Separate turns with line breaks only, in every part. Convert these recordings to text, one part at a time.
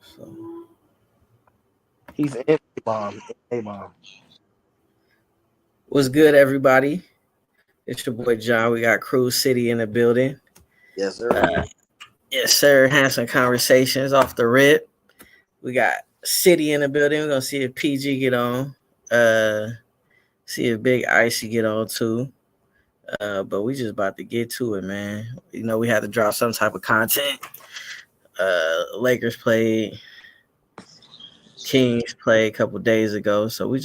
So
He's an A-bomb. A-bomb.
what's good, everybody? It's your boy John. We got Cruise City in the building.
Yes, sir.
Yes, sir. Handsome conversations off the rip. We got City in the building. We're gonna see if PG get on. See if Big Icy get on too. But we just about to get to it, man. You know, we had to drop some type of content. Lakers played, Kings played a couple days ago, so we're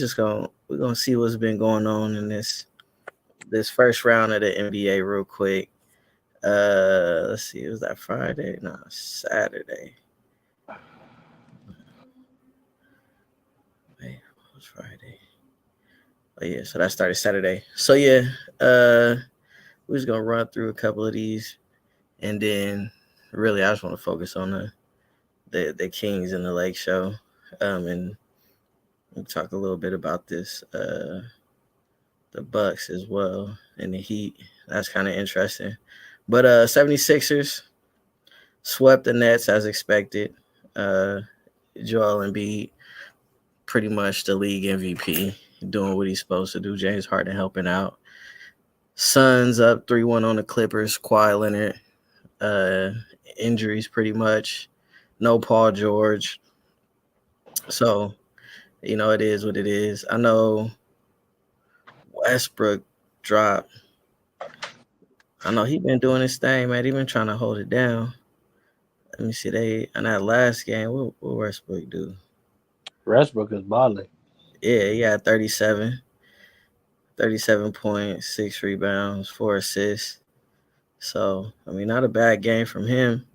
gonna see what's been going on in this first round of the NBA real quick. Let's see, was that Friday? No, Saturday. Wait, what was Friday? Oh yeah, so that started Saturday. So yeah, we're just gonna run through a couple of these, and then really I just want to focus on the Kings and the Lake show, and we'll talk a little bit about this the Bucks as well and the Heat. That's kind of interesting. But 76ers swept the Nets as expected. Uh, Joel Embiid, pretty much the league MVP, doing what he's supposed to do. James Harden helping out. Suns up 3-1 on the Clippers. Kawhi Leonard, uh, injuries pretty much. No Paul George. So, it is what it is. I know Westbrook dropped. I know he been doing his thing, man. He been trying to hold it down. Let me see. They in that last game, what Westbrook do?
Westbrook is balling.
Yeah, he had 37 points, 6 rebounds, 4 assists. So not a bad game from him.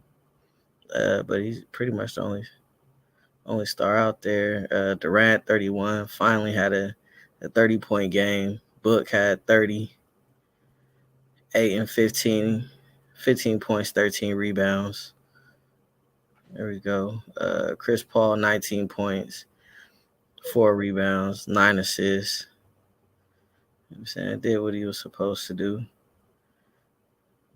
But he's pretty much the only star out there. Durant 31 finally had a 30-point game. Book had 30, 8 and 15, 15 points, 13 rebounds. There we go. Chris Paul 19 points, 4 rebounds, 9 assists. I'm saying did what he was supposed to do.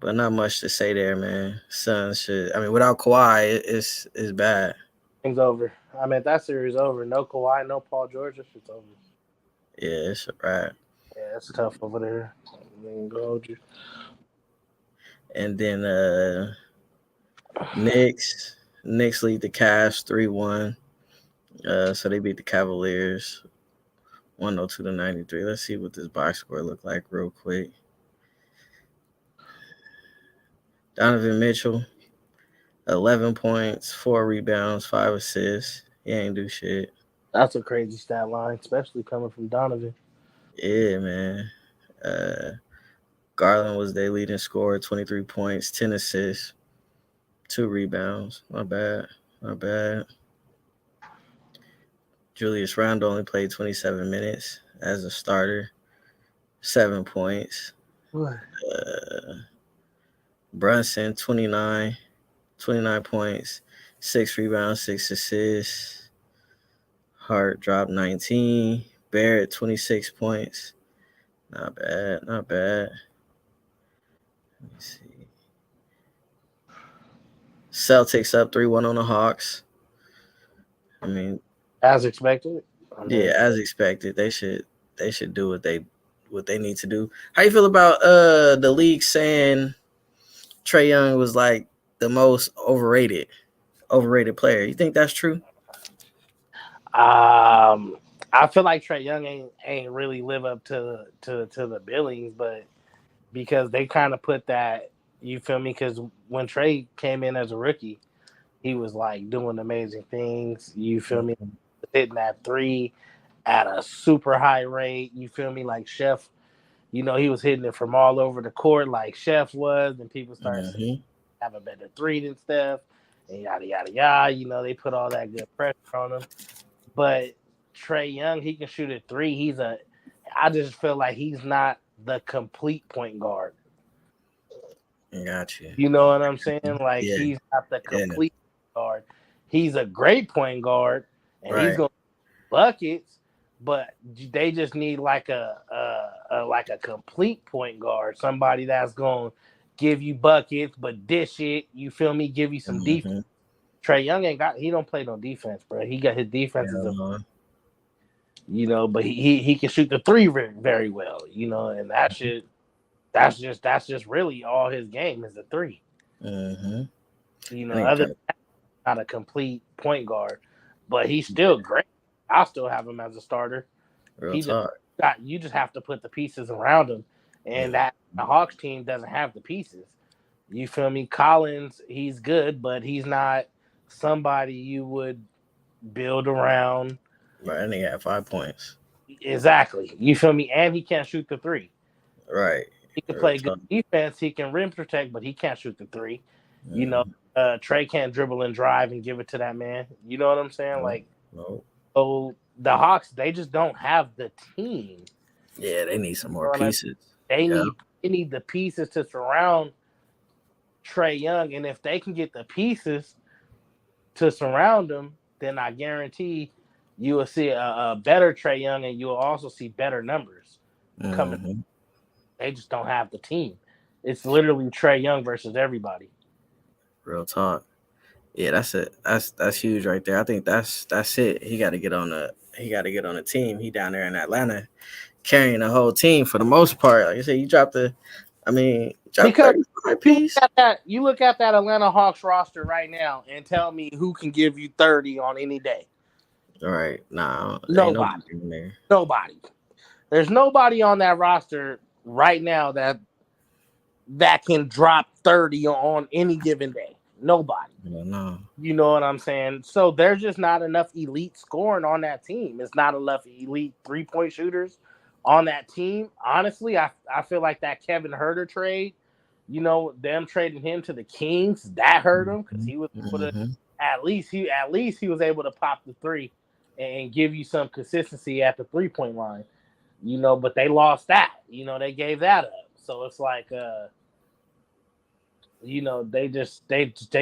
But not much to say there, man. Suns should. Without Kawhi, it's bad.
Things over. That series over. No Kawhi, no Paul George. This shit's over.
Yeah, it's a wrap.
Yeah, it's tough over there. I ain't gonna hold you.
And then Knicks lead the Cavs 3-1. So they beat the Cavaliers 102-93. Let's see what this box score look like real quick. Donovan Mitchell, 11 points, 4 rebounds, 5 assists. He ain't do shit.
That's a crazy stat line, especially coming from Donovan.
Yeah, man. Garland was their leading scorer, 23 points, 10 assists, 2 rebounds. Not bad. Julius Randle only played 27 minutes as a starter, 7 points.
What?
Brunson, 29 points, 6 rebounds, 6 assists. Hart dropped 19. Barrett, 26 points. Not bad. Let me see. Celtics up 3-1 on the Hawks.
As expected.
Yeah, as expected. They should do what they need to do. How you feel about the league saying Trae Young was like the most overrated player? You think that's true?
I feel like Trae Young ain't really live up to the billings, but because they kind of put that, you feel me? Because when Trae came in as a rookie, he was like doing amazing things. You feel me? Hitting that three at a super high rate. You feel me? Like Chef, he was hitting it from all over the court like Chef was, and people started saying have a better three than Steph, and yada yada yada. They put all that good pressure on him. But Trae Young, he can shoot a three. I just feel like he's not the complete point guard.
Got you.
You know what I'm saying? Like he's not the complete guard. He's a great point guard, and he's going to buckets. But they just need like a complete point guard, somebody that's going to give you buckets, but dish it. You feel me? Give you some defense. Trae Young he don't play no defense, bro. He got his defense is but he can shoot the three very, very well, and that's just really all his game is the three. Other than that, not a complete point guard, but he's still great. I'll still have him as a starter. You just have to put the pieces around him, and that the Hawks team doesn't have the pieces. You feel me? Collins, he's good, but he's not somebody you would build around.
Right, and he had 5 points.
Exactly. You feel me? And he can't shoot the three.
Right.
He can play good defense. He can rim protect, but he can't shoot the three. Trae can't dribble and drive and give it to that man. You know what I'm saying? So the Hawks, they just don't have the team.
Yeah, they need some more pieces.
They need the pieces to surround Trae Young, and if they can get the pieces to surround him, then I guarantee you will see a better Trae Young, and you will also see better numbers coming. They just don't have the team. It's literally Trae Young versus everybody.
Real talk. Yeah, that's it. That's huge right there. I think that's it. He got to get on the team. He down there in Atlanta, carrying the whole team for the most part. Like I said, you dropped 35 piece.
You look at that Atlanta Hawks roster right now and tell me who can give you 30 on any day.
All right,
nobody. Nobody. There's nobody on that roster right now that can drop 30 on any given day. Nobody.
No.
You know what I'm saying? So there's just not enough elite scoring on that team. It's not enough elite 3-point shooters on that team. Honestly, I feel like that Kevin Huerter trade, them trading him to the Kings, that hurt him because he was able to at least he was able to pop the three and give you some consistency at the 3-point line. But they lost that. They gave that up. So it's like they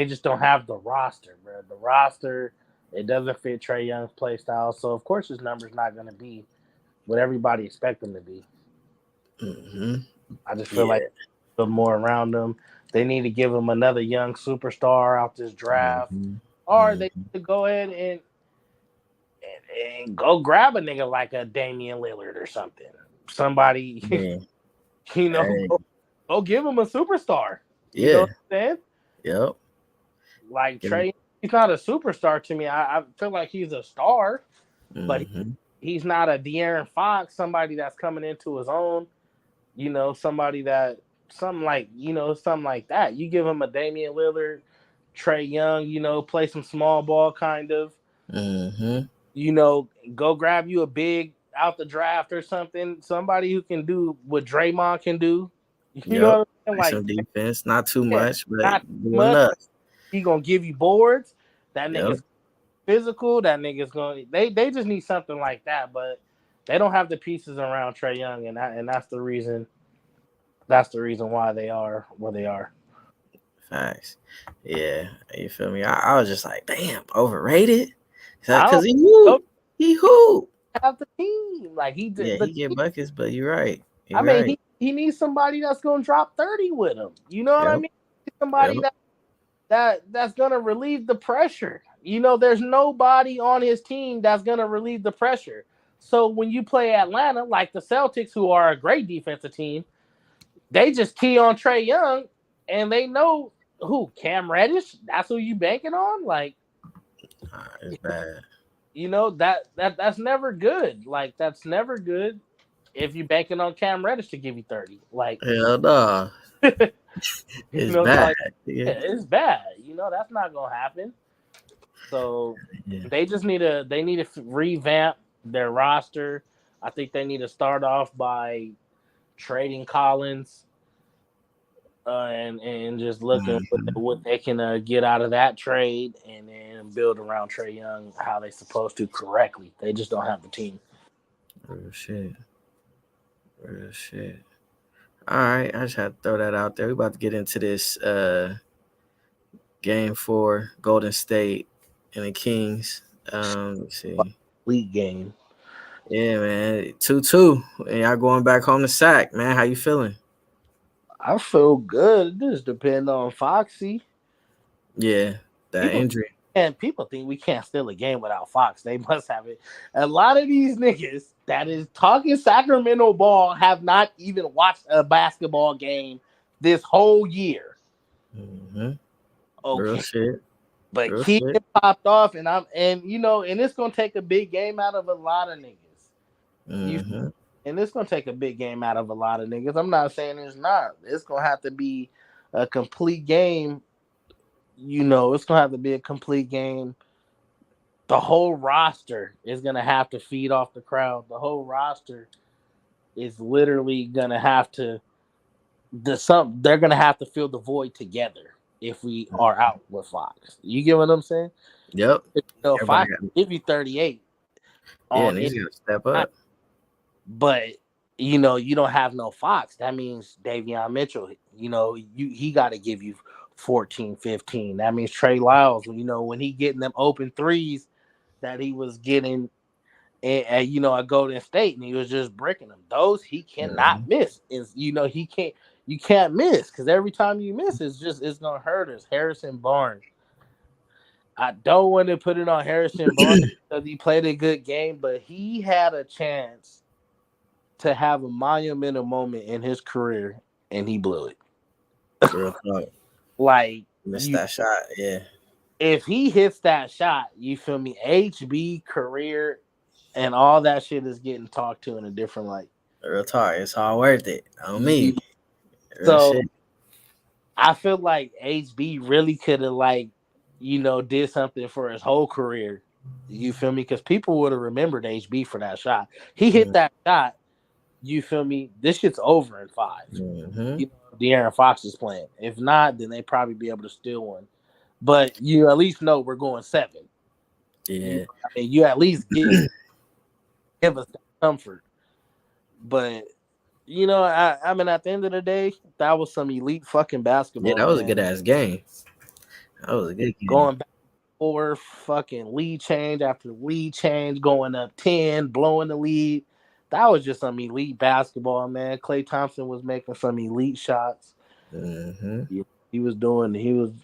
just don't have the roster, bro. The roster, it doesn't fit Trae Young's play style. So of course his number's not going to be what everybody expects them to be. I just feel like put more around them. They need to give him another young superstar out this draft, or they need to go ahead and go grab a nigga like a Damian Lillard or something. Somebody, go give him a superstar. You know what I'm saying?
Yep.
Like Trae, he's not a superstar to me. I feel like he's a star, but he's not a De'Aaron Fox, somebody that's coming into his own. Something like that. You give him a Damian Lillard, Trae Young, play some small ball kind of. Go grab you a big out the draft or something. Somebody who can do what Draymond can do. You know what I'm saying? Like
some defense, not too much, but
not much. He gonna give you boards. That nigga's physical. That nigga's gonna. They just need something like that, but they don't have the pieces around Trae Young, and that's the reason. That's the reason why they are where they are.
Facts. Yeah, you feel me? I was just like, damn, overrated. Because he hoop.
Have the team like he did.
Yeah, he get buckets, but you're right.
He needs somebody that's gonna drop 30 with him. You know what I mean? Somebody that's gonna relieve the pressure. There's nobody on his team that's gonna relieve the pressure. So when you play Atlanta, like the Celtics, who are a great defensive team, they just key on Trae Young, and they know who Cam Reddish. That's who you banking on. Like,
it's bad.
That's never good. Like, that's never good. If you banking on Cam Reddish to give you 30, like
hell no, it's bad.
It's bad. That's not gonna happen. So they need to revamp their roster. I think they need to start off by trading Collins and just looking what they can get out of that trade, and then build around Trae Young how they're supposed to correctly. They just don't have the team.
Real shit. All right, I just had to throw that out there. We're about to get into this game 4, Golden State and the Kings. Let's see.
League game.
Yeah, man. 2-2. And y'all going back home to Sac, man. How you feeling?
I feel good. It just depends on Foxy.
Yeah, that injury.
And people think we can't steal a game without Fox. They must have it. A lot of these niggas that is talking Sacramento ball have not even watched a basketball game this whole year.
Mm-hmm. Real
Okay.
shit.
But
Real
Keegan
shit.
popped off, and it's gonna take a big game out of a lot of niggas. You
Mm-hmm.
and it's gonna take a big game out of a lot of niggas. I'm not saying it's not. It's gonna have to be a complete game. It's gonna have to be a complete game. The whole roster is gonna have to feed off the crowd. The whole roster is literally gonna have to they're gonna have to fill the void together if we are out with Fox. You get what I'm saying?
Yep. Everybody
Fox
got.
give you 38
Yeah,
on
and
it,
he's gonna step up.
but you don't have no Fox. That means Davion Mitchell, he got to give you 14, 15. That means Trey Lyles, when he getting them open threes that he was getting at Golden State, and he was just bricking them. Those he cannot miss. You can't miss, because every time you miss, it's gonna hurt us. Harrison Barnes. I don't want to put it on Harrison Barnes because he played a good game, but he had a chance to have a monumental moment in his career, and he blew it.
Real talk.
Like,
Missed that shot. Yeah.
if he hits that shot, you feel me? HB career and all that shit is getting talked to in a different light.
Real talk. It's all worth it on me. Real
So
shit.
I feel like HB really could have did something for his whole career. You feel me? Because people would have remembered HB for that shot. He hit that shot. You feel me? This shit's over in 5.
Mm-hmm.
De'Aaron Fox is playing. If not, then they probably be able to steal one. But you at least know we're going 7.
Yeah.
You at least give us that comfort. But I mean, at the end of the day, that was some elite fucking basketball.
Yeah, that was a
man.
good ass game. That was a good game.
Going back for fucking lead change after lead change, going up 10, blowing the lead. That was just some elite basketball, man. Klay Thompson was making some elite shots.
Mm-hmm.
He was,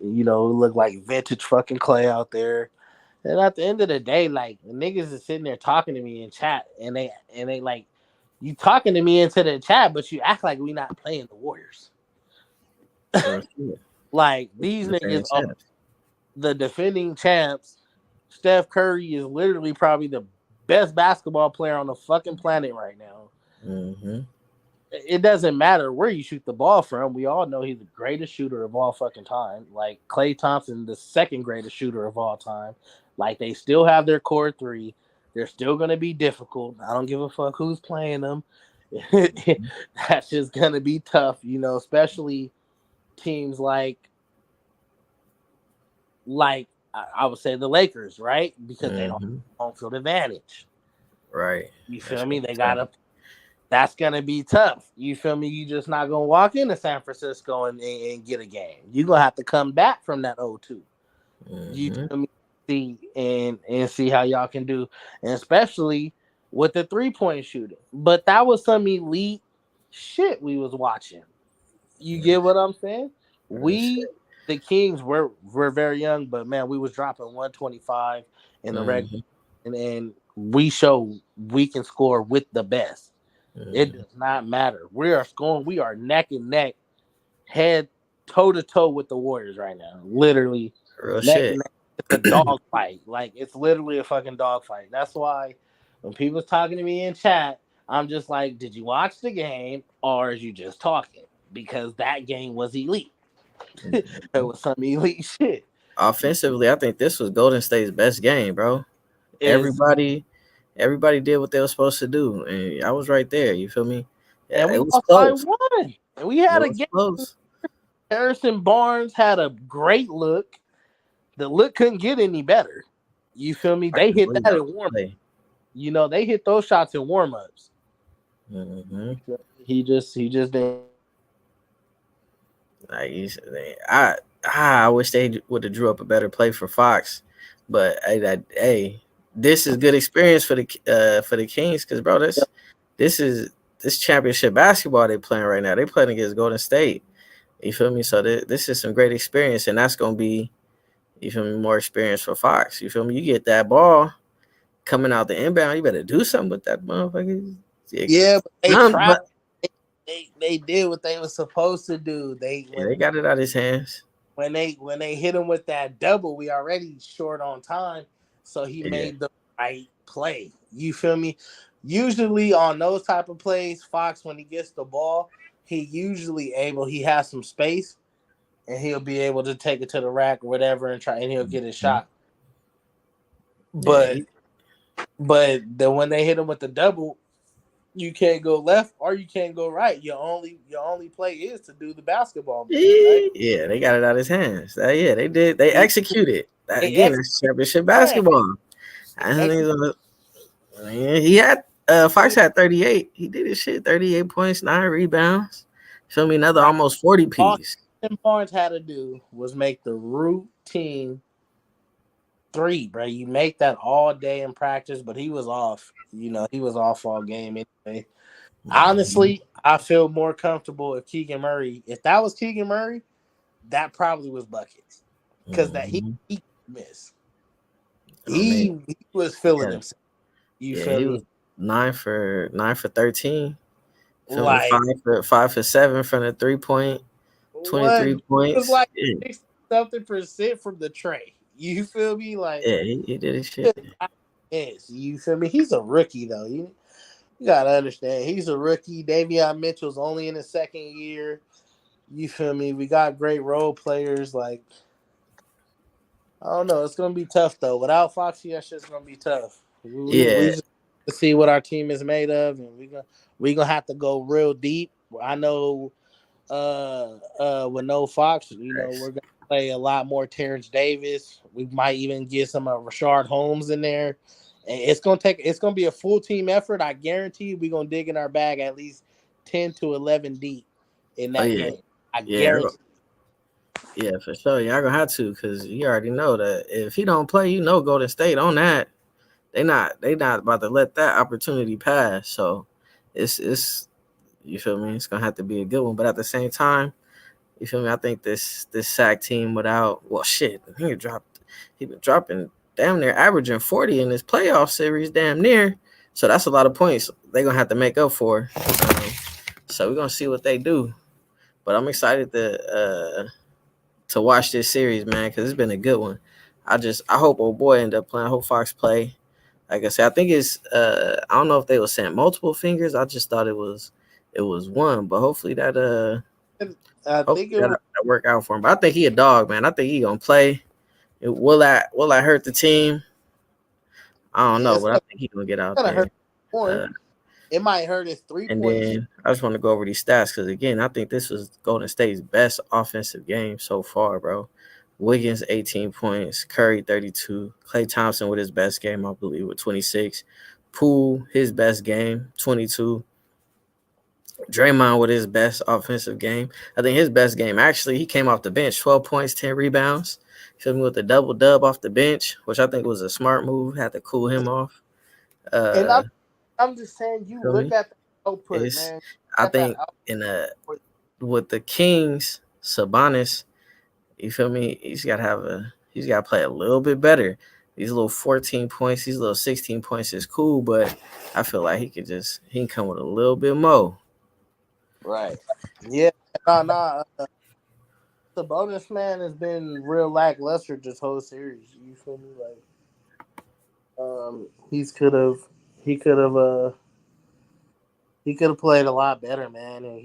it looked like vintage fucking Klay out there. And at the end of the day, like, niggas is sitting there talking to me in chat, and they like, you talking to me into the chat, but you act like we not playing the Warriors. Like, these niggas are the defending champs. Steph Curry is literally probably the best basketball player on the fucking planet right now.
Mm-hmm.
It doesn't matter where you shoot the ball from. We all know he's the greatest shooter of all fucking time. Like, Klay Thompson, the second greatest shooter of all time. Like, they still have their core 3. They're still going to be difficult. I don't give a fuck who's playing them. That's just going to be tough, especially teams like I would say the Lakers, right? Because they don't have home field advantage.
Right.
You feel me? That's going to be tough. You feel me? You just not going to walk into San Francisco and get a game. You're going to have to come back from that 0-2. You feel me? And see how y'all can do, and especially with the 3-point shooting. But that was some elite shit we was watching. You get what I'm saying? The Kings were very young, but man, we was dropping 125 in the regular, and we show we can score with the best. It does not matter. We are scoring. We are neck and neck, head toe to toe with the Warriors right now. Literally,
real shit.
It's a dog fight. Like, it's literally a fucking dog fight. That's why when people's talking to me in chat, I'm just like, did you watch the game or is you just talking? Because that game was elite. It was some elite shit.
Offensively, I think this was Golden State's best game, bro. Everybody did what they were supposed to do, and I was right there. You feel me? Yeah,
and we
it was
lost
close.
by 1. And we had a game.
Close.
Harrison Barnes had a great look. The look couldn't get any better. You feel me? They hit that in warm up. They hit those shots in warm ups.
Mm-hmm.
He just didn't.
I wish they would have drew up a better play for Fox, but hey, this is good experience for the Kings, because bro, this is championship basketball they playing right now. They playing against Golden State. You feel me? So this is some great experience, and that's gonna be, You feel me? More experience for Fox. You feel me? You get that ball coming out the inbound, you better do something with that motherfucker. Yeah,
Yeah, but they tried.
but
They did what they were supposed to do. They
yeah, they got it out of his hands.
when they hit him with that double, we already short on time, so he
Yeah.
made the right play. You feel me? Usually on those type of plays, Fox when he gets the ball, he has some space and he'll be able to take it to the rack or whatever and he'll get his
Mhm.
shot.
Yeah,
But then when they hit him with the double, you can't go left or you can't go right. Your only play is to do the basketball move, right?
yeah, they got it out of his hands. Yeah, they did. They executed. That
They
again,
execute.
that's championship
Yeah,
basketball.
they
I think
execute.
he had Fox had 38. He did his shit. 38 points, 9 rebounds. Feel me? Another
Right.
almost 40
All
piece.
Tim Barnes had to do was make the routine three, bro. You make that all day in practice, but he was off. He was off all game anyway.
Mhm.
Honestly, I feel more comfortable if that was Keegan Murray, that probably was buckets. Because that
Mhm.
he missed.
I mean,
He was feeling
yeah,
himself. You
yeah,
feel
he
me?
was 9 for 13. Feel me?
Like
5 for 7 from the 3 point,
what?
23
It was
points.
like
Yeah,
60-something% from the tray. You feel me? Like
yeah, he did his shit.
could not miss. You feel me? He's a rookie though. You gotta understand. He's a rookie. Davion Mitchell's only in his second year. You feel me? We got great role players. Like I don't know. It's gonna be tough though. Without Foxy, that shit's gonna be tough. We
Yeah,
just see what our team is made of, and we gonna have to go real deep. I know with no Fox,
facts.
we're gonna play a lot more Terrence Davis. We might even get some Rashard Holmes in there. And it's gonna be a full team effort. I guarantee we're gonna dig in our bag at least 10 to 11 deep in
Oh
that
yeah,
game. I
yeah,
guarantee.
yeah, for sure. Y'all gonna have to because you already know that if he don't play, Golden State on that. They not about to let that opportunity pass. So it's you feel me? It's gonna have to be a good one. But at the same time, you feel me? I think this sack team without shit, he been dropping damn near averaging 40 in this playoff series, damn near. So that's a lot of points they're gonna have to make up for. So we're gonna see what they do. But I'm excited to watch this series, man, because it's been a good one. I hope old boy end up playing. I hope Fox play. Like I said, I think it's I don't know if they were saying multiple fingers. I just thought it was one, but
I think
hopefully
it was.
that work out for him. But I think he a dog, man. I think he gonna play. Will I hurt the team? I don't
Yeah,
know, but I think he gonna get out
gonna
there.
hurt one.
Uh,
It might hurt his
and
3 point shooting.
then I just want to go over these stats because again, I think this was Golden State's best offensive game so far, bro. Wiggins 18 points, Curry 32, Klay Thompson with his best game, I believe, with 26. Poole, his best game, 22. Draymond with his best offensive game. I think his best game actually he came off the bench, 12 points, 10 rebounds. Feel me with the double dub off the bench, which I think was a smart move. Had to cool him off.
And
Uh,
I'm just saying, you
feel
look
me?
at the output,
It's
man.
I
At that
think in the
output.
with the Kings, Sabonis, you feel me? He's gotta play a little bit better. These little 14 points, these little 16 points is cool, but I feel like he can come with a little bit more.
Right. Yeah. Nah. The bonus man has been real lackluster this whole series. You feel me? Like, he's could have, he could have, he could have played a lot better, man. And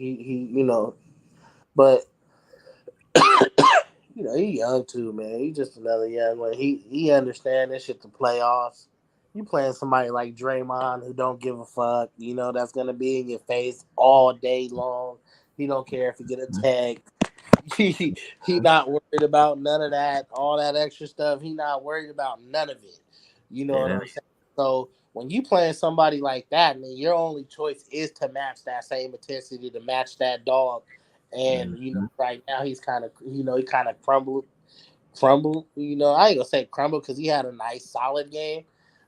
but he young too, man. He just another young one. He understand this shit. The playoffs. You playing somebody like Draymond who don't give a fuck. That's gonna be in your face all day long. He don't care if you get a tag. He not worried about none of that, all that extra stuff. He not worried about none of it. You know what
Yeah,
I'm saying? So when you playing somebody like that, man, your only choice is to match that same intensity, to match that dog. And
mhm.
right now he's kind of, he kind of crumbled. I ain't gonna say crumbled because he had a nice, solid game,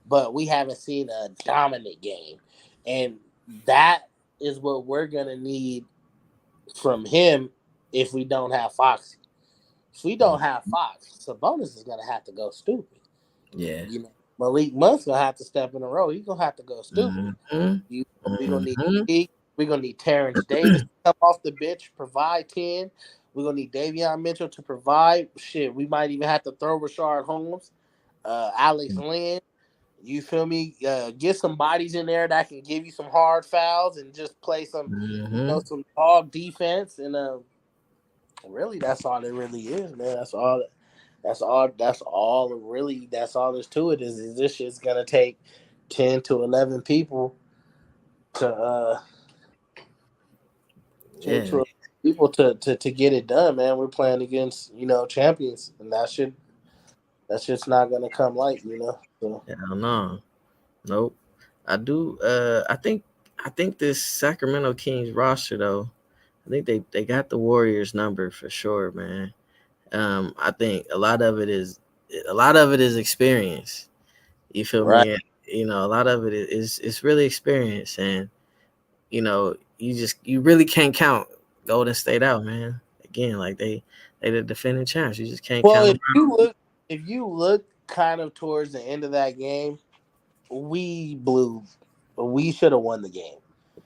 but we haven't seen a dominant game, and that is what we're gonna need from him if we don't have Foxy. If we don't have Fox, Sabonis is gonna have to go stupid.
Yeah.
You know, Malik Monk's gonna have to step in a row. He's gonna have to go stupid.
Mm-hmm.
We gonna need
Mm-hmm.
we're gonna need Terrence Davis to come off the bench, provide 10. We're gonna need Davion Mitchell to provide. Shit, we might even have to throw Rashard Holmes, Alex Lynn. You feel me? Get some bodies in there that can give you some hard fouls and just play some,
Mm-hmm.
some dog defense. And really, that's all it really is, man. That's all. That's all. That's all. Really, that's all there's to it. Is this shit's gonna take 10 to 11 people to 10
Yeah.
to 11 people to get it done, man. We're playing against champions, and that shit's not gonna come light. So,
Hell no. Nope. I do. I think this Sacramento Kings roster though. I think they got the Warriors number for sure, man. I think a lot of it is experience. You feel
right.
me? A lot of it is it's really experience, and you really can't count Golden State out, man. Again, like they the defending champs. You just can't
Well,
count them
if you look kind of towards the end of that game, we blew. We should have won the game,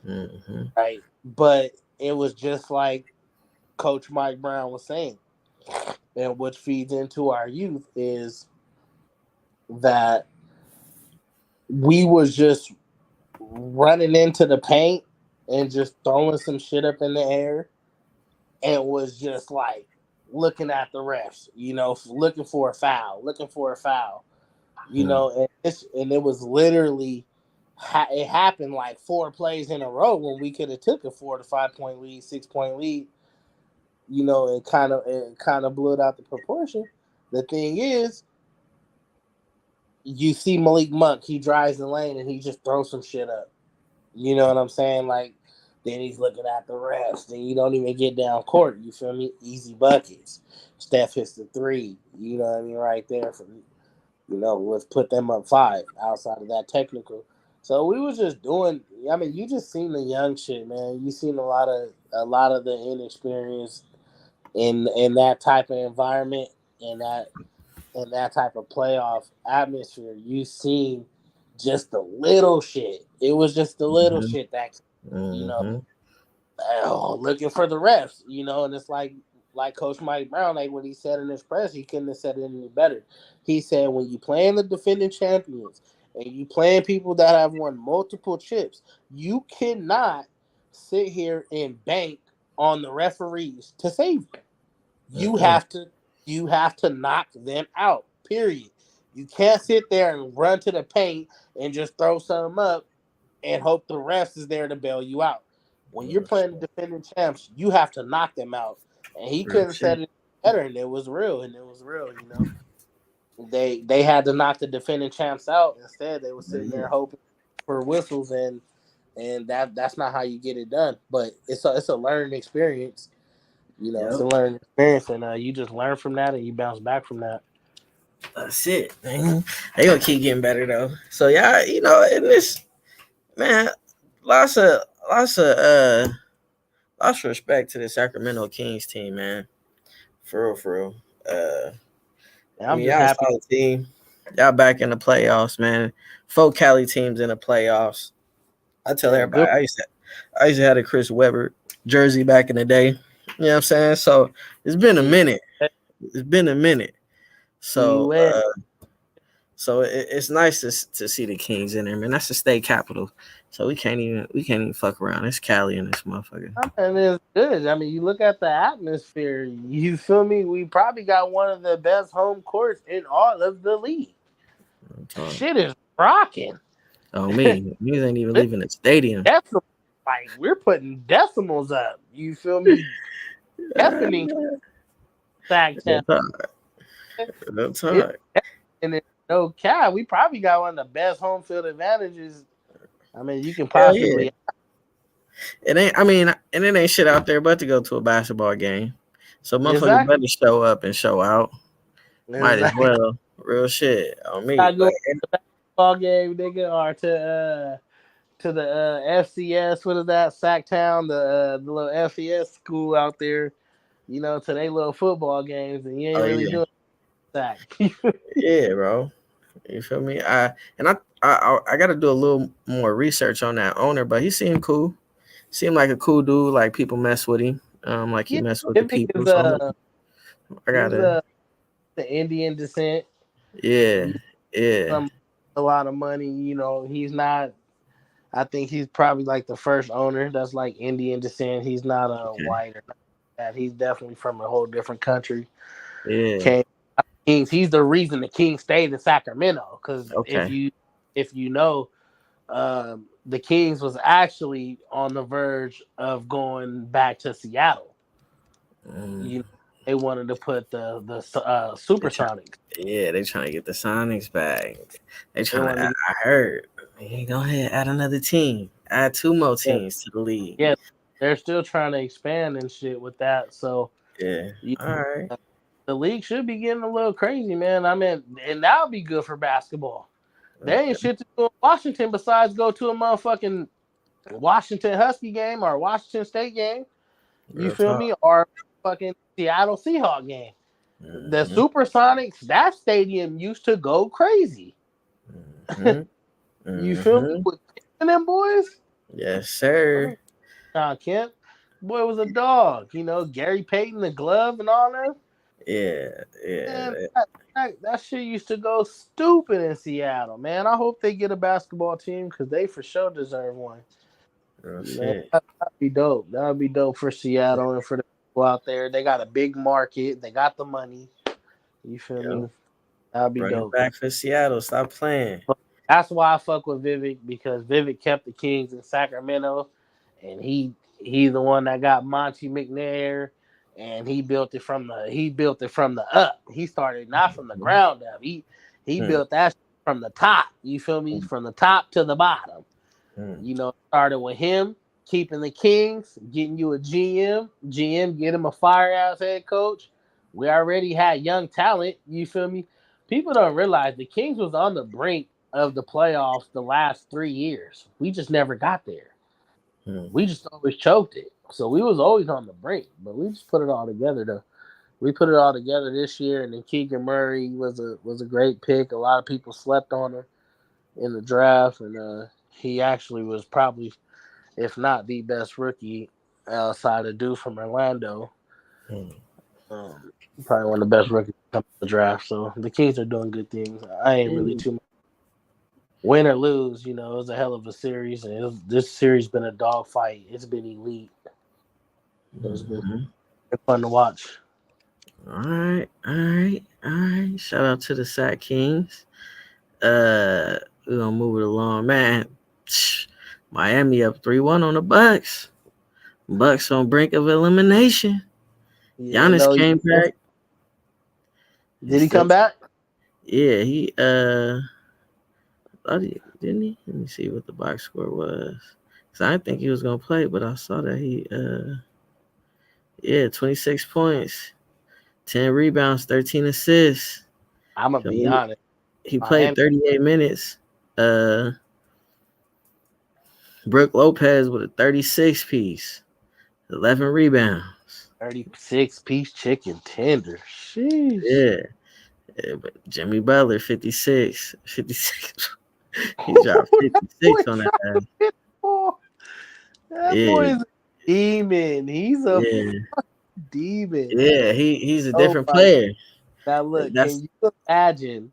out. Hmm.
right? But it was just like Coach Mike Brown was saying, and what feeds into our youth is that we was just running into the paint and just throwing some shit up in the air and was just like looking at the refs, looking for a foul, and it was literally it happened like 4 plays in a row when we could have took a 4 to 5 point lead, 6 point lead, and kind of blew it out the proportion. The thing is, you see Malik Monk, he drives the lane and he just throws some shit up. You know what I'm saying? Like, then he's looking at the refs. Then you don't even get down court. You feel me? Easy buckets. Steph hits the three. You know what I mean? Right there. Let's put them up 5 outside of that technical. So we was just doing. I mean, you just seen the young shit, man. You seen a lot of the inexperience in that type of environment and that type of playoff atmosphere. You seen just the little shit. It was just the little
Hmm.
shit that you know,
Hmm.
looking for the refs, and it's like Coach Mike Brown, like what he said in his press, he couldn't have said it any better. He said when you playing the defending champions and you playing people that have won multiple chips, you cannot sit here and bank on the referees to save you. You
Uh-uh.
have to you have to knock them out. Period. You can't sit there and run to the paint and just throw something up and hope the refs is there to bail you out. When you're
Real
playing the
shit.
defending champs, you have to knock them out. And he
Real
couldn't have said
shit.
it better, and it was real, They had to knock the defending champs out. Instead, they were sitting there hoping for whistles, and that's not how you get it done. But it's a learning experience. It's a
Yep.
learning experience, and you just learn from that, and you bounce back from that.
That's it, man. They gonna keep getting better though. So yeah, in this man, lots of lots of lots of respect to the Sacramento Kings team, man. For real, for real.
And
I
I'm
mean,
just
y'all a
happy.
solid team. Y'all back in the playoffs, man. 4 Cali teams in the playoffs. I tell
Man,
everybody,
good.
I used to have a Chris Webber jersey back in the day. You know what I'm saying? So it's been a minute. It's been a minute.
See
So
where.
it's nice to see the Kings in there, man. That's the state capital. So we can't even fuck around. It's Cali in this motherfucker.
And it's good. I mean, you look at the atmosphere. You feel me? We probably got one of the best home courts in all of the league.
I'm talking.
Shit is rocking.
Oh me. Niggas ain't even
It's
leaving the stadium.
decimals. Like we're putting decimals up. You feel me?
Uh,
Deafening Sacktown.
real talk. Real
It's
talk.
and it's no cap. We probably got one of the best home field advantages. I mean, you can
Hell yeah.
possibly.
It ain't. I mean, and it ain't shit out there but to go to a basketball game. So motherfuckers
Exactly.
better show up and show out. Might as
Exactly.
well. Real shit on me.
I go
But
to the basketball game, nigga, or to the FCS. What is that? Sacktown, the little FCS school out there. to their little football games, and you ain't
Oh
really
yeah,
doing that.
yeah, bro. You feel me? I got to do a little more research on that owner, but he seemed cool. Seemed like a cool dude. Like people mess with him. Like he
Yeah,
messed with the
Vivek
people.
is
So I
he's
gotta.
the Indian descent.
Yeah,
He's
yeah.
some a lot of money. He's not. I think he's probably like the first owner that's like Indian descent. He's not a
Okay.
white or that. He's definitely from a whole different country.
Yeah.
Came Kings. He's the reason the Kings stayed in Sacramento. Because if
Okay.
you know, the Kings was actually on the verge of going back to Seattle.
Mm.
You know, they wanted to put the
They try,
Supersonics.
yeah, they trying to get the Sonics back. They
They
trying to.
wanted to
I heard. Hey, go ahead, add another team. Add two more
get,
teams to the league.
yeah, they're still trying to expand and shit with that. So
Yeah.
you
All right.
the league should be getting a little crazy, man. I mean, and that would be good for basketball. They ain't
Okay.
shit to do in Washington besides go to a motherfucking Washington Husky game or Washington State game. You
Real
feel
talk.
me? Or fucking Seattle Seahawk game. The
Mm-hmm.
Supersonics, that stadium used to go crazy.
Mm-hmm.
You feel me?
Mm-hmm.
With Kemp and them boys?
Yes, sir.
Kemp, boy was a dog. Gary Payton, the glove and all that.
Yeah.
Man,
Yeah.
that shit used to go stupid in Seattle, man. I hope they get a basketball team because they for sure deserve one.
Real
Man,
shit.
that'd be dope. That would be dope for Seattle and for the people out there. They got a big market. They got the money. You feel
Yo,
me? That'd be
run it
dope.
back for Seattle. Stop playing.
But that's why I fuck with Vivek because Vivek kept the Kings in Sacramento, and he's the one that got Monty McNair, and he built it from the up. He started not from the ground up. He
Mm,
built that from the top. You feel me?
mm,
From the top to the bottom.
mm,
Started with him keeping the Kings, getting you a GM, get him a fire ass head coach. We already had young talent. You feel me? People don't realize the Kings was on the brink of the playoffs the last 3 years. We just never got there.
mm.
We just always choked it. So we was always on the brink, but we just put it all together though. We put it all together this year, and then Keegan Murray was a great pick. A lot of people slept on him in the draft, and he actually was probably, if not the best rookie outside of dude from Orlando.
Mm.
Um, Probably one of the best rookies coming in the draft. So the Kings are doing good things. I ain't really
Mm,
too much. Win or lose, it was a hell of a series, and this series been a dogfight. It's been elite. So it's been
mhm.
fun to watch.
All right, all right, all right. Shout out to the Sack Kings. We're gonna move it along, man. Miami up 3-1 on the Bucks. Bucks on brink of elimination.
Yeah,
Giannis
no.
came back. He
Did he
still,
come back?
yeah, he thought he didn't he? Let me see what the box score was. Cause I didn't think he was gonna play, but I saw that he yeah, 26 points, 10 rebounds, 13 assists.
I'm gonna
So
be honest.
he played
Miami
38 minutes. Brooke Lopez with a 36 piece, 11 rebounds.
36-piece chicken tender. Sheesh.
Yeah. Yeah, but Jimmy Butler 56. 56. He dropped
That boy
56 on that
dropped
ass.
the pit ball. That boy
Yeah.
is a demon. He's a
Yeah.
demon.
Yeah, he's a
Oh
different
my!
player.
Now look,
That's
can you imagine?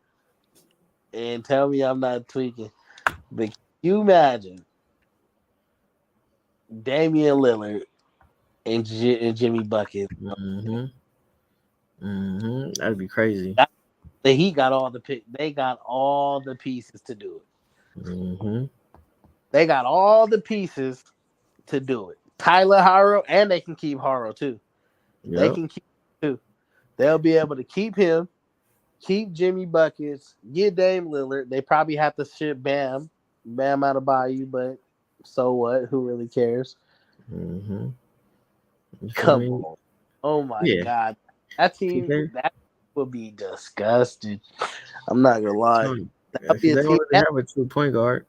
And tell me I'm not tweaking. But can you imagine Damian Lillard and Jimmy Bucket?
mm-hmm, that'd be crazy.
That, he got all the pick. They got all the pieces to do it.
Mm-hmm.
They got all the pieces to do it. Tyler Harrow, and they can keep Harrow too. They
Yep.
can keep him too. They'll be able to keep him, keep Jimmy Buckets, get Dame Lillard. They probably have to ship Bam out of Bayou, but so what? Who really cares?
Mm-hmm. You feel
Come
me?
on. Oh my
Yeah.
God. That
If
team,
they,
that would be disgusting. I'm not gonna lie. That'd
if
be a
they
team
already have a true point guard.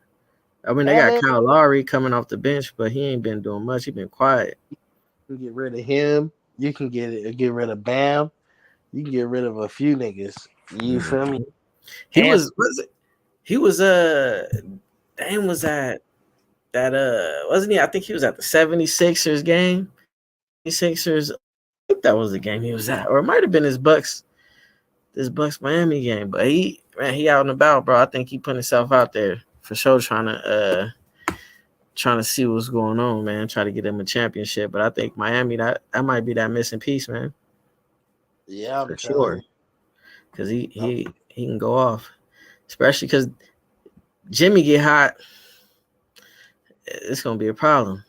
I mean, they
and
got
they
Kyle Lowry coming off the bench, but he ain't been doing much. He been quiet.
can get rid of him. You can get rid of Bam. You can get rid of a few niggas. You feel me?
Mhm. He
And
was it? He was Dame was at that wasn't he? I think he was at the 76ers game. Sixers. I think that was the game he was at, or it might have been this Bucks Miami game. But he out and about, bro. I think he putting himself out there for sure, trying to see what's going on, man. Try to get him a championship. But I think Miami that might be that missing piece, man,
yeah, I'm
for
telling
sure.
you.
Because he can go off, especially because Jimmy get hot. It's gonna be a problem.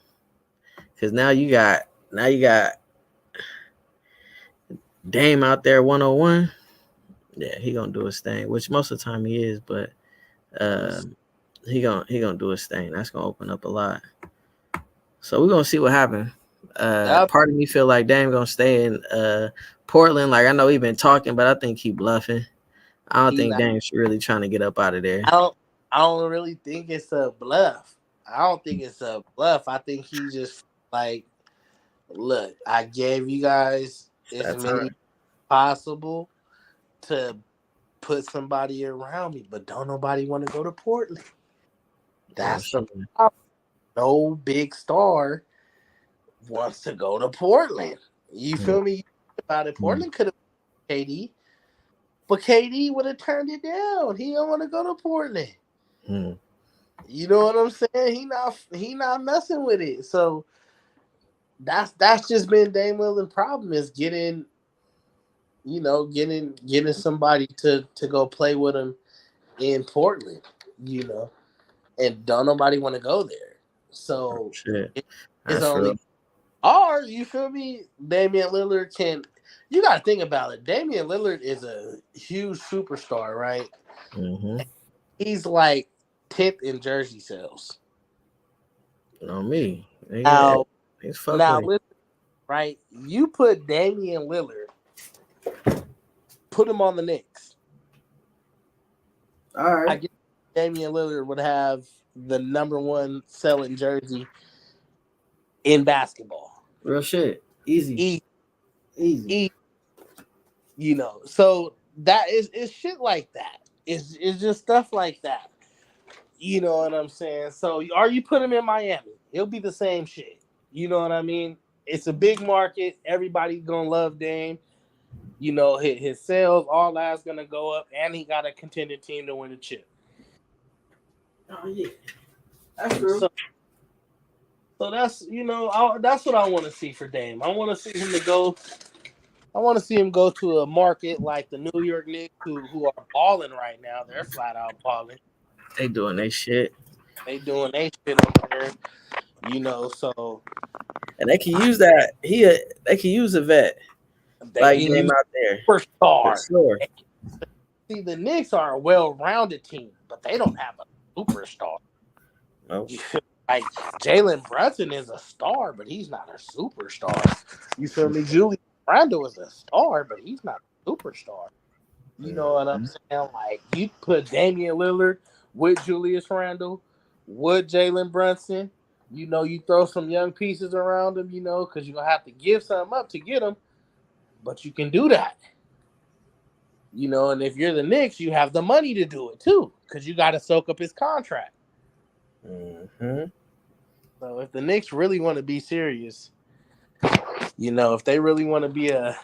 Because now you got Dame out there 101. Yeah, he gonna do his thing, which most of the time he is, but uh, he gonna do his thing. That's gonna open up a lot. So we're gonna see what happens.
Yep.
Part of me feel like Dame gonna stay in Portland. Like I know he been talking, but I think he bluffing. I don't
He
think
not,
Dame's really trying to get up out of there.
I don't I don't really think it's a bluff. I don't think it's a bluff. I think he just like, look, I gave you guys
It's
as
that
many
time.
possible to put somebody around me, but don't nobody want to go to Portland.
Real
That's the
shit.
problem. No big star wants to go to Portland. You
Mm,
feel me? About it,
mm,
Portland could have KD, but KD would have turned it down. He don't want to go to Portland.
mm.
You know what I'm saying? He not messing with it. So that's just been Dame Lillard's problem is getting somebody to go play with him in Portland. You know, and don't nobody want to go there. So
Shit.
it's
That's real.
only or you feel me? Damian Lillard can. You got to think about it. Damian Lillard is a huge superstar, right?
Mm-hmm.
He's like 10th in jersey sales.
On me.
Now,
He's fuck
now
with him.
listen, right? You put Damian Lillard, put him on the Knicks.
All
I
right.
guess Damian Lillard would have the number one selling jersey in basketball.
Real shit. Easy.
E,
Easy.
e, so that is it's shit like that. It's just stuff like that. You know what I'm saying? So, are you put him in Miami? It'll be the same shit. You know what I mean? It's a big market. Everybody's gonna love Dame. His sales, all that's gonna go up, and he got a contending team to win the chip.
Oh yeah. That's true.
So, so that's what I want to see for Dame. I want to see him to go. I want to see him go to a market like the New York Knicks, who are balling right now. They're flat out balling.
They doing they shit.
They doing they shit over there. So
And they can use that. They can use a vet
they
like
can
Dame
use
out there. For
superstar.
sure.
See, the Knicks are a well-rounded team, but they don't have a superstar.
Nope.
You feel like Jalen Brunson is a star, but he's not a superstar. You feel me? Julius Randle is a star, but he's not a superstar. You know what I'm
Mhm.
saying? Like you put Damian Lillard with Julius Randle, with Jalen Brunson. You throw some young pieces around him. Because you're gonna have to give something up to get him, but you can do that. And if you're the Knicks, you have the money to do it too, because you got to soak up his contract.
Mhm.
So if the Knicks really want to be serious, if they really want to be a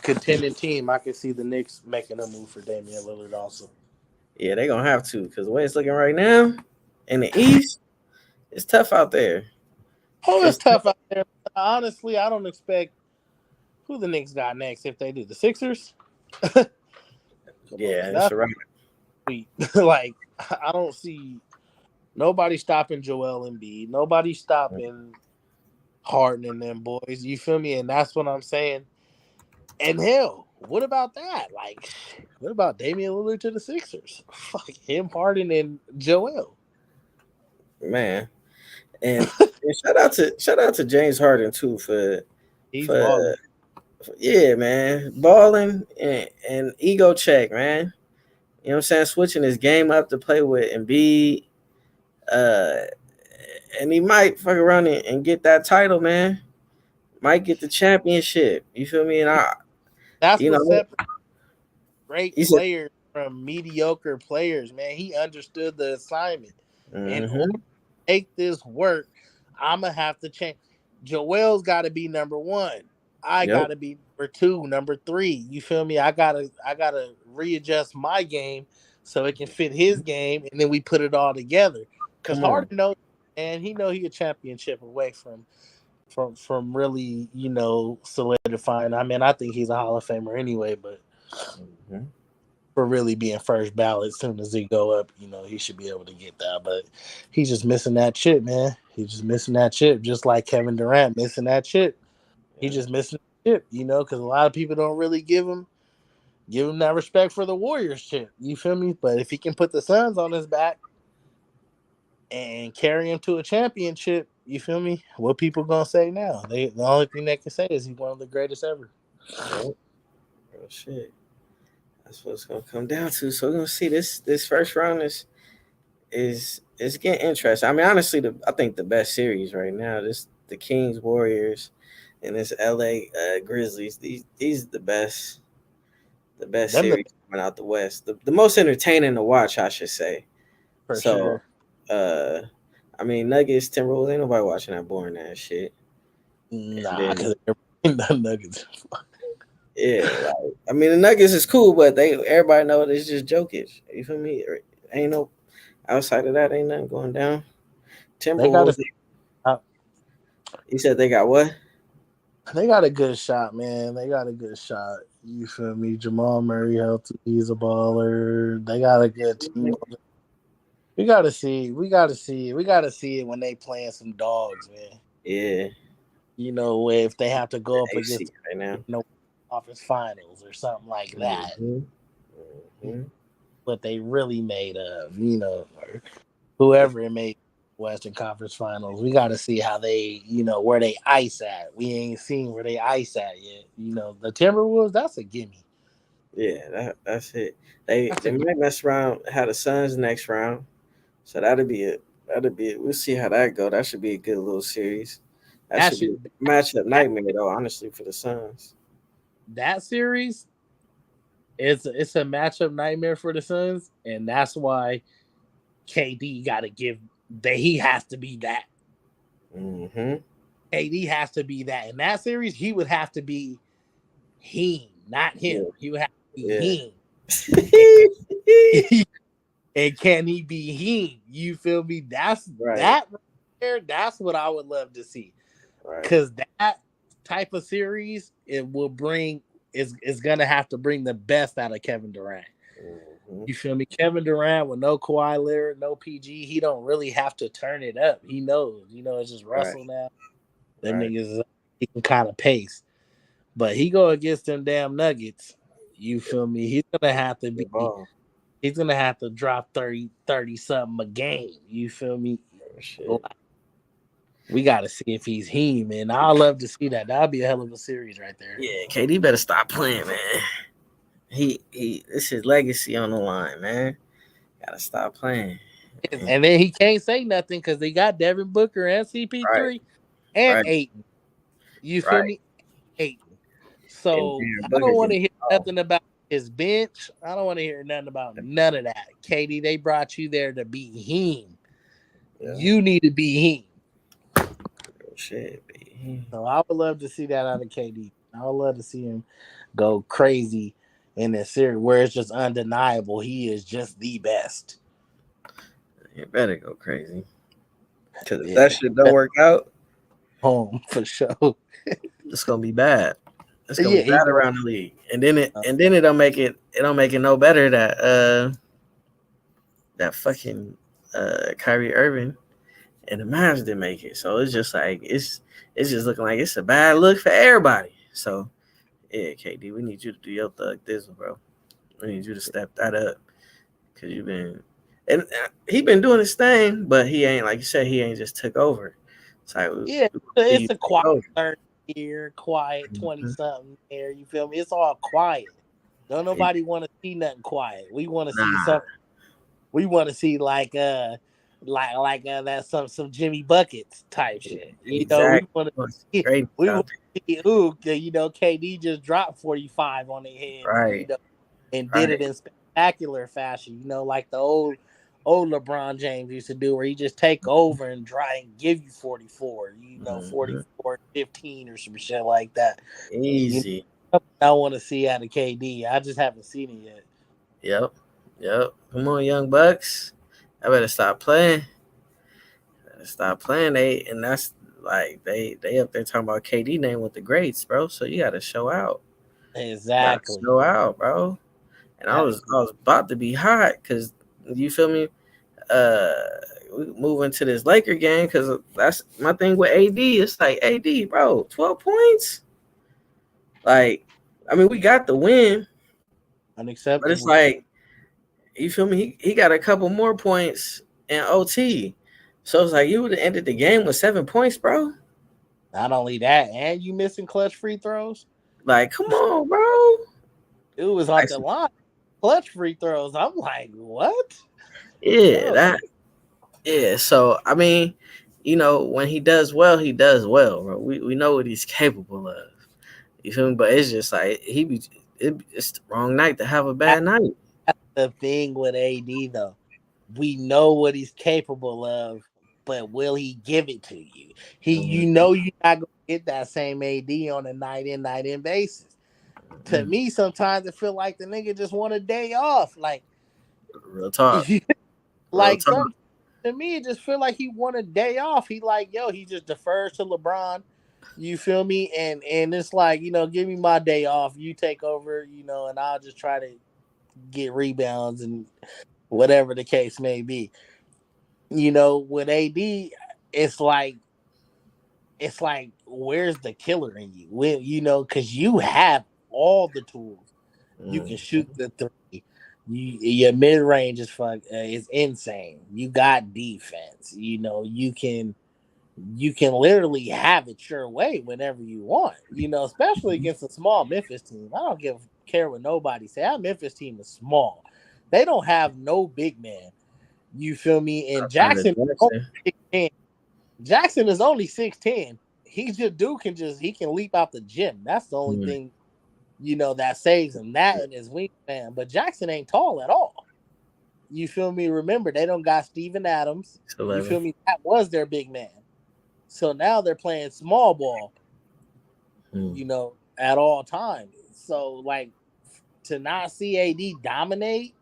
contending team, I can see the Knicks making a move for Damian Lillard also.
Yeah, they gonna have to because the way it's looking right now in the East, it's tough out there.
Oh, it's
It's tough.
tough out there. Honestly, I don't expect who the Knicks got next if they do the Sixers. Come on,
Yeah, it's
that's
right.
sweet. Like I don't see nobody stopping Joel Embiid. Nobody stopping Harden and them boys. You feel me? And that's what I'm saying. And hell, what about that? Like, what about Damian Lillard to the Sixers? Fuck him, Harden, and Joel.
Man. And shout out to James Harden too
He's
for
balling.
yeah, man. Balling and ego check, man. You know what I'm saying? Switching his game up to play with Embiid. Uh and he might fuck around and get that title, man. might get the championship. You feel me? And
That's
you
what
know,
separates great
he said,
players from mediocre players, man. He understood the assignment. In order
mm-hmm.
to make this work, I'm gonna have to change. Joel's got to be number one. I
Yep.
got to be number two, number three. You feel me? I gotta readjust my game so it can fit his game, and then we put it all together. Cause
Come on.
Harden knows, and he know he a championship away from really, solidifying. I mean, I think he's a Hall of Famer anyway, but
Mm-hmm.
for really being first ballot, as soon as he go up, he should be able to get that. But he's just missing that chip, man. He's just missing that chip, just like Kevin Durant missing that chip. He
Yeah.
just missing the chip, because a lot of people don't really give him that respect for the Warriors chip. You feel me? But if he can put the Suns on his back and carry him to a championship, you feel me? What people gonna say now? The only thing they can say is he's one of the greatest ever.
Yep. Oh shit. That's what it's gonna come down to. So we're gonna see this first round is getting interesting. I mean, honestly, I think the best series right now, this the Kings Warriors and this LA Grizzlies. These are the best
Them the
series coming out the West. The most entertaining to watch, I should say.
for
So,
sure.
uh, I mean, Nuggets, Timberwolves, ain't nobody watching that boring ass shit. And
Nah,
then
because the Nuggets.
yeah, like I mean, the Nuggets is cool, but everybody know it's just Jokic. You feel me? Ain't no outside of that, ain't nothing going down.
They got
Timberwolves,
a
he said they got what?
they got a good shot, man. They got a good shot. You feel me? Jamal Murray healthy, he's a baller. They got a good team. We gotta see. We gotta see it. We gotta see it when they playing some dogs, man.
Yeah,
If they have to
the
go up
AC
against
right now.
conference finals or something like that.
Mm-hmm. Mm-hmm.
What they really made of, or whoever it made Western Conference Finals. We got to see how they, where they ice at. We ain't seen where they ice at yet. The Timberwolves, that's a gimme.
Yeah, that's it. They
That's a
they
gimme.
might mess around, have the Suns next round. So that'll be it. That'll be it. We'll see how that go. That should be a good little series. That
That
should be
should
a matchup nightmare though, honestly, for the Suns.
that series it's a matchup nightmare for the Suns, and that's why KD got to give that he has to be that.
Mm-hmm.
KD has to be that in that series. He would have to be him, not him.
Yeah.
He would have to
Yeah.
be him. And can he be him? You feel me? That's
Right.
that right there. That's what I would love to see.
Right.
Because that type of series, it will bring is gonna have to bring the best out of Kevin Durant.
Mm-hmm.
You feel me? Kevin Durant with no Kawhi Leonard, no PG, he don't really have to turn it up. He knows, it's just
Right.
Russell now. Them
Right.
niggas, he can kind of pace. But he go against them damn Nuggets. You feel me? He's gonna have to
The
be.
ball.
He's gonna have to drop 30 something a game. You feel me?
Oh, shit.
We got to see if he's him, man. I love to see that. That'll be a hell of a series right there.
Yeah, KD better stop playing, man. This is legacy on the line, man. Gotta stop playing. And,
And then he can't say nothing because they got Devin Booker and
right.
CP3 and
Right.
Aiton. You feel
Right.
me? Aiton.
And
So
Darren
I don't
Booker
want to
getting
hear
off.
nothing about his bench. I don't want to hear nothing about none of that. Katie, they brought you there to be him.
Yeah.
You need to be him.
Oh, shit. Baby.
So I would love to see that out of KD. I would love to see him go crazy in this series where it's just undeniable. He is just the best.
You better go crazy. Because if that
Yeah.
shit don't work out,
Home for sure.
it's gonna be bad. It's gonna
Yeah,
be
he
bad
going.
around the league. And then it don't make it no better that fucking Kyrie Irving and the Mavs didn't make it. So it's just like it's just looking like it's a bad look for everybody. So yeah, KD, we need you to do your thug thizzle, bro. We need you to step that up because you've been and he been doing his thing, but he ain't like you said. He ain't just took over. It's like
Yeah,
see you
it's a
take
quiet
over.
30 year, quiet 20
Mhm.
something there. You feel me? It's all quiet. Don't
It-
nobody want to see nothing quiet. We want to see
Nah,
something. We want to see that's some Jimmy buckets type shit. We
Exactly.
want to see
Great
we want
out
to see who KD just dropped 45 on their
there.
heads,
Right.
and did
Right.
it in spectacular fashion. Like the old LeBron James used to do, where he just take over and try and give you 44,
Mm-hmm.
44, 15 or some shit like that. You
Easy.
I want to see out of KD. I just haven't seen it yet.
Yep. Yep. Come on, young bucks. I better stop playing. Stop playing. And that's like they up there talking about KD name with the greats, bro. So you gotta show out. You gotta
Exactly.
show out, bro. And I
Gotta
was about to be hot because you feel me. Uh, we move into this Laker game because that's my thing with AD. It's like AD, bro, 12 points. Like, I mean, we got the win, but it's
unacceptable.
like you feel me. He got a couple more points in OT, so it's like you would have ended the game with 7 points, bro.
Not only that, and you missing clutch free throws.
Like, come on, bro.
It was on
Like,
the line. Clutch free throws. I'm like, what?
yeah,
Yo,
that, yeah. So I mean, when he does well, he does well, bro. We know what he's capable of. You feel me? But it's just like it's the wrong night to have a
that's
bad night.
the thing with AD though. We know what he's capable of, but will he give it to you?
Mm,
You're not gonna get that same AD on a night in basis. To
mm,
me, sometimes it feel like the nigga just want a day off.
real talk, real
Like
talk.
some to me, it just feel like he want a day off. He like, yo, he just defers to LeBron. You feel me? And it's like, give me my day off. You take over, and I'll just try to get rebounds and whatever the case may be. With AD, it's like where's the killer in you? Because you have all the tools. You can
Mm,
shoot the three. Your mid range is insane. You got defense. You can literally have it your way whenever you want. Especially against a small Memphis team. I don't care what nobody say. Our Memphis team is small. They don't have no big man. You feel me? And
outside of
Jackson is only
Jackson,
6'10". Jackson is only 6'10". He can leap out the gym. That's the only
mm,
thing that saves him. That and his wingspan. But Jackson ain't tall at all. You feel me? Remember, they don't got Steven Adams.
it's
You
11.
feel me? That was their big man. So now they're playing small ball,
Mm,
at all times. So to not see AD dominate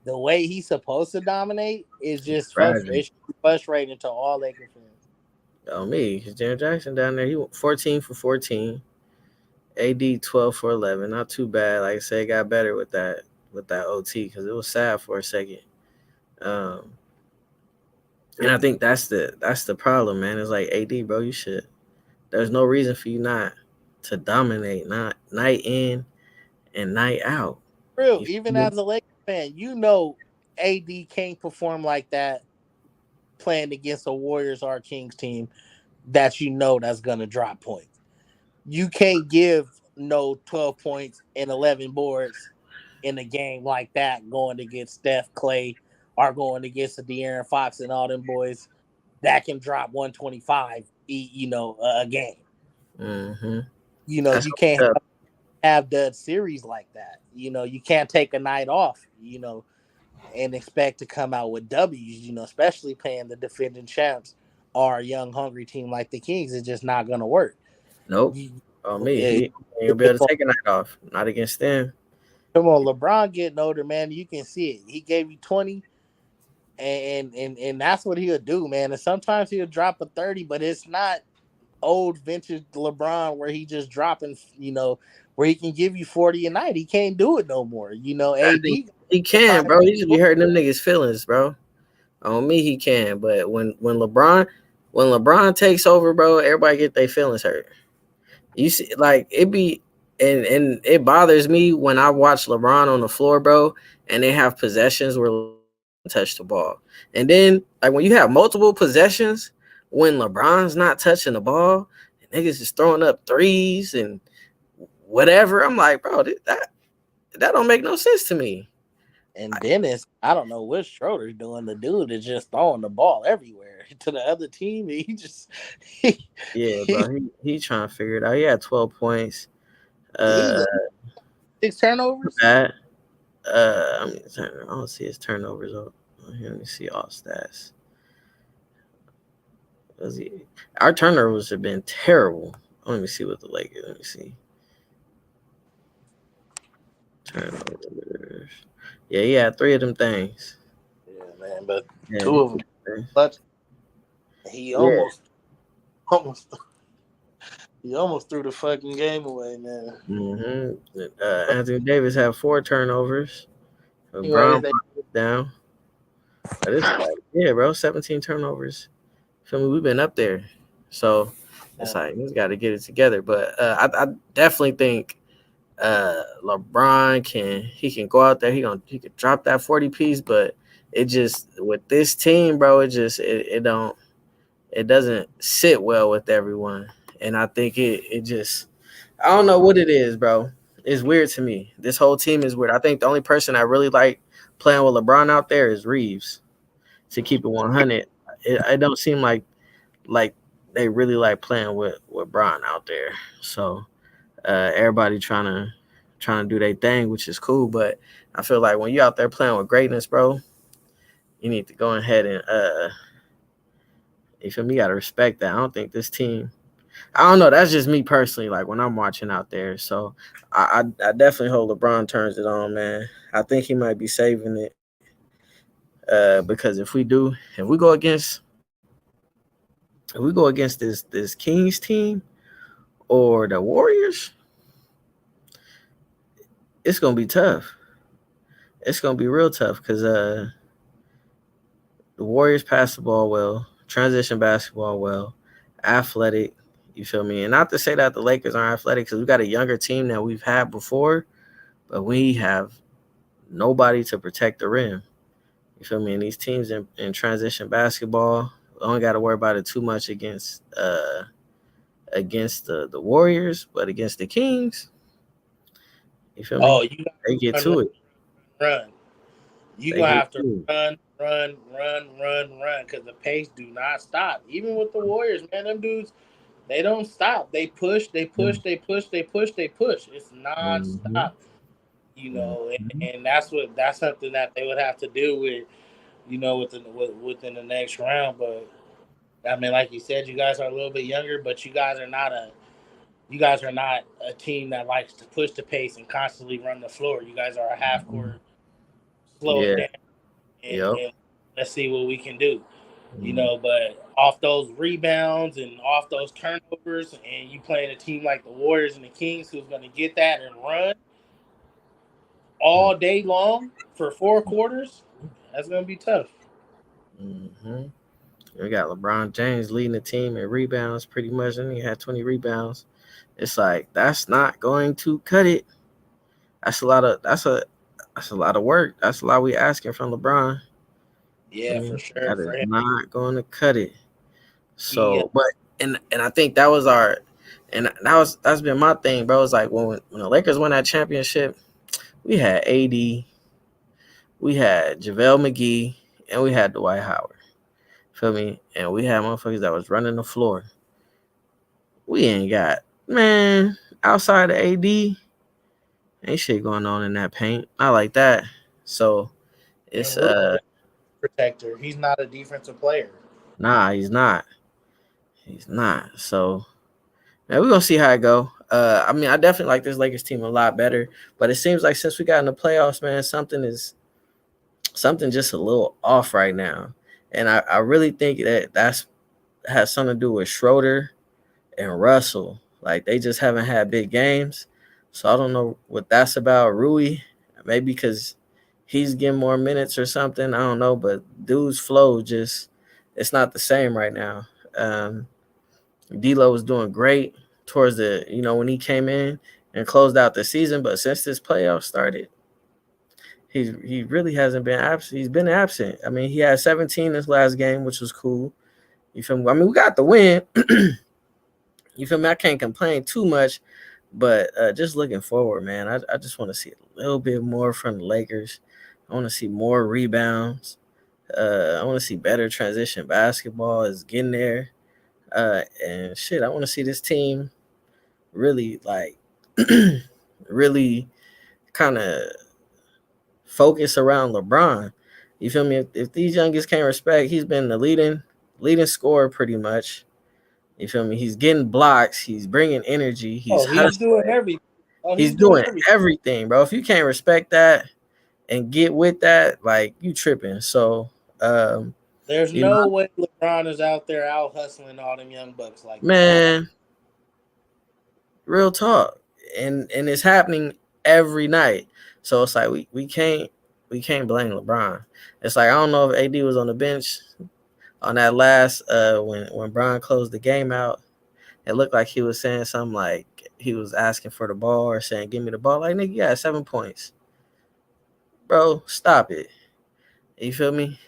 the way he's supposed to dominate is just
tragic.
frustrating to all Laker fans.
Oh me, because Jaren Jackson down there, he went 14 for 14. AD 12 for 11. Not too bad. Like I said, got better with that OT because it was sad for a second. Um, and I think that's the problem, man. It's like AD, bro. You should. There's no reason for you not to dominate, not night in and night out.
Real,
You
even
feel me?
as a Laker fan, AD can't perform like that playing against a Warriors or Kings team that's gonna drop points. You can't give no 12 points and 11 boards in a game like that going against Steph, Clay, or going against the De'Aaron Fox and all them boys that can drop 125 a game.
Mm-hmm. That's
You can't
up.
have the series like that. You can't take a night off, and expect to come out with W's, especially playing the defending champs or a young hungry team like the Kings. It's just not gonna work.
Nope.
You,
Oh me,
it,
he ain't gonna be able to take a night off. Not against them.
Come on, LeBron getting older, man. You can see it. He gave you 20, and that's what he'll do, man. And sometimes he'll drop a 30, but it's not old vintage LeBron where he just dropping, where he can give you 40 a night. He can't do it no more.
I think
AD
he can, bro. He should be hurting them niggas' feelings, bro. On me, he can. But when LeBron takes over, bro, everybody get their feelings hurt. You see, like it be, and it bothers me when I watch LeBron on the floor, bro, and they have possessions where LeBron touch the ball, and then like when you have multiple possessions when LeBron's not touching the ball, and niggas is throwing up threes and whatever. I'm like, bro, that don't make no sense to me.
And Dennis, I don't know what Schroeder's doing. The dude is just throwing the ball everywhere to the other team. He just he,
Yeah,
he,
bro. He trying to figure it out. He had 12 points.
he
Uh,
got 6 turnovers.
bad. I mean, I don't see his turnovers up. Let me see all stats. Was he? Our turnovers have been terrible. Let me see what the Lakers. Let me see turnovers. Yeah, he had three of them things.
Yeah, man, but
Yeah,
two of them clutch. He
yeah.
almost he almost threw the fucking game away, man.
Anthony Davis had four turnovers.
What
Brown
is that?
down. But it's like, yeah, bro, 17 turnovers. Feel me? We've been up there. So it's like he's got to get it together. But I definitely think LeBron can go out there. He could drop that 40 piece, but it just with this team, bro, it doesn't sit well with everyone. And I think it just I don't know what it is, bro. It's weird to me. This whole team is weird. I think the only person I really like playing with LeBron out there is Reeves. To keep it 100, it don't seem like they really like playing with Bron out there. So everybody trying to do their thing, which is cool. But I feel like when you out there playing with greatness, bro, you need to go ahead and you feel me? You gotta respect that. I don't think this team. I don't know. That's just me personally. Like when I'm watching out there, so I definitely hope LeBron turns it on, man. I think he might be saving it because if we go against this Kings team or the Warriors, it's gonna be tough. It's gonna be real tough because the Warriors pass the ball well, transition basketball well, athletic. You feel me? And not to say that the Lakers aren't athletic because we got a younger team that we've had before, but we have nobody to protect the rim. You feel me? And these teams in transition basketball, we only got to worry about it too much against the Warriors, but against the Kings, you feel
Oh,
me?
you got
They get
to run,
to it.
run. You
They
gonna
get
have to
to
run, because the pace do not stop. Even with the Warriors, man, them dudes, they don't stop. They push, they push,
it.
they push, they push, they push. It's
Mm-hmm.
non-stop,
Mm-hmm.
and that's something that they would have to do with, within the next round. But I mean, like you said, you guys are a little bit younger, but you guys are not a team that likes to push the pace and constantly run the floor. You guys are a half court, slow it
Yeah.
down,
Yep.
and let's see what we can do.
Mm-hmm.
But off those rebounds and off those turnovers, and you playing a team like the Warriors and the Kings, who's going to get that and run all day long for 4 quarters, that's going to be tough.
Mm-hmm. We got LeBron James leading the team in rebounds pretty much, and he had 20 rebounds. It's like that's not going to cut it. That's a lot of work. That's a lot we asking from LeBron. For
Yeah, for
me,
sure.
that
For
is
him,
not going to cut it.
he
So, but and I think that was that's been my thing, bro. It's like when the Lakers won that championship, we had AD, we had JaVale McGee, and we had Dwight Howard. Feel me? And we had motherfuckers that was running the floor. We ain't got man outside of AD. Ain't shit going on in that paint. Not like that. So it's
and Rui protector. He's not a defensive player.
nah, he's not. He's not. So man, we're gonna see how it go. I mean, I definitely like this Lakers team a lot better, but it seems like since we got in the playoffs, man, something just a little off right now. And I really think that's has something to do with Schroeder and Russell. Like they just haven't had big games. So I don't know what that's about. Rui, maybe because he's getting more minutes or something. I don't know, but dude's flow just it's not the same right now. D'Lo was doing great towards when he came in and closed out the season, but since this playoff started, he really hasn't been absent. He's been absent. I mean, he had 17 this last game, which was cool. You feel me? I mean, we got the win. You feel me? I can't complain too much, but just looking forward, man, I just want to see a little bit more from the Lakers. I want to see more rebounds. I want to see better transition basketball is getting there. And shit, I want to see this team really like really kind of focus around LeBron. You feel me? If these youngest can't respect, he's been the leading scorer pretty much. You feel me? He's getting blocks. He's bringing energy. He's
Oh, he's doing
hustling.
everything. Oh,
He's
he's doing
doing
everything.
everything, bro. If you can't respect that and get with that, like you tripping. So, um,
There's
you know,
no way LeBron is out there out hustling all them young bucks like that.
man, real talk, and it's happening every night. So it's like we can't blame LeBron. It's like I don't know if AD was on the bench on that last when Bron closed the game out. It looked like he was saying something like he was asking for the ball or saying give me the ball. Like nigga, you got 7 points, bro. Stop it. You feel me?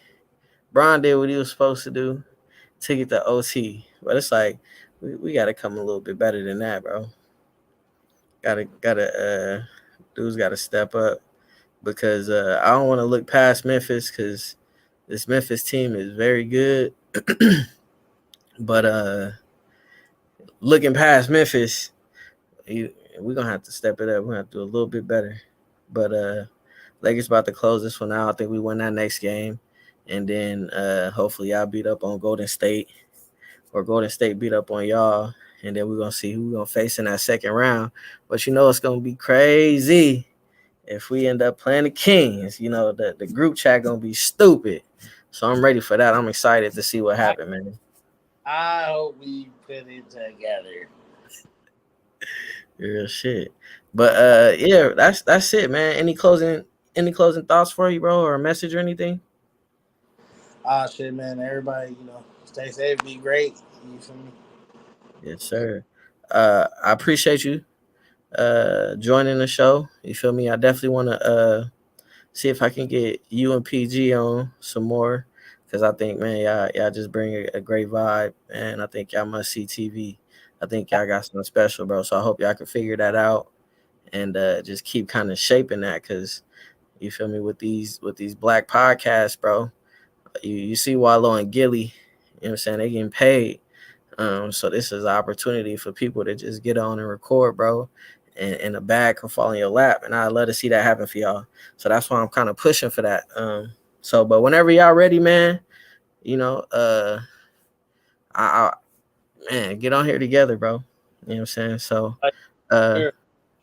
Bron did what he was supposed to do to get the OT, but it's like we got to come a little bit better than that, bro. Gotta dudes got to step up because I don't want to look past Memphis because this Memphis team is very good, but looking past Memphis, we're gonna have to step it up. We're gonna have to do a little bit better. But Lakers about to close this one out. I think we win that next game, and then hopefully y'all beat up on Golden State, or Golden State beat up on y'all, and then we're gonna see who we're gonna face in that second round. But you know it's gonna be crazy if we end up playing the Kings. You know the group chat gonna be stupid. So I'm ready for that. I'm excited to see what
I,
happened, man.
I hope we put it together.
Real shit. But yeah, that's it, man. Any closing thoughts for you, bro, or a message or anything?
Ah, shit, man. Everybody, stay safe, be great. You feel me?
Yes, sir. I appreciate you joining the show. You feel me? I definitely want to see if I can get you and PG on some more because I think, man, y'all just bring a great vibe, and I think y'all must see TV. I think y'all got something special, bro. So I hope y'all can figure that out and just keep kind of shaping that because you feel me with these black podcasts, bro. You see Wallow and Gilly, you know what I'm saying? They getting paid. So this is an opportunity for people to just get on and record, bro. And a bag can fall in your lap. And I'd love to see that happen for y'all. So that's why I'm kind of pushing for that. But whenever y'all ready, man, you know, I man, get on here together, bro. You know what I'm saying? So
Like,
uh
sure,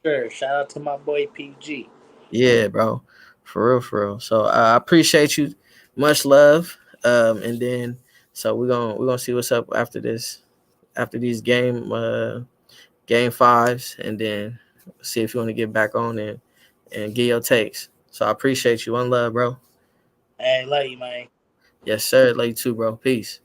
sure. Shout out to my boy PG.
yeah, bro. For real, for real. So I appreciate you. Much love. And then so we're gonna see what's up after this, after these game fives, and then see if you want to get back on and get your takes. So I appreciate you. One love, bro.
Hey, love you, man.
Yes, sir. Love you too, bro. Peace.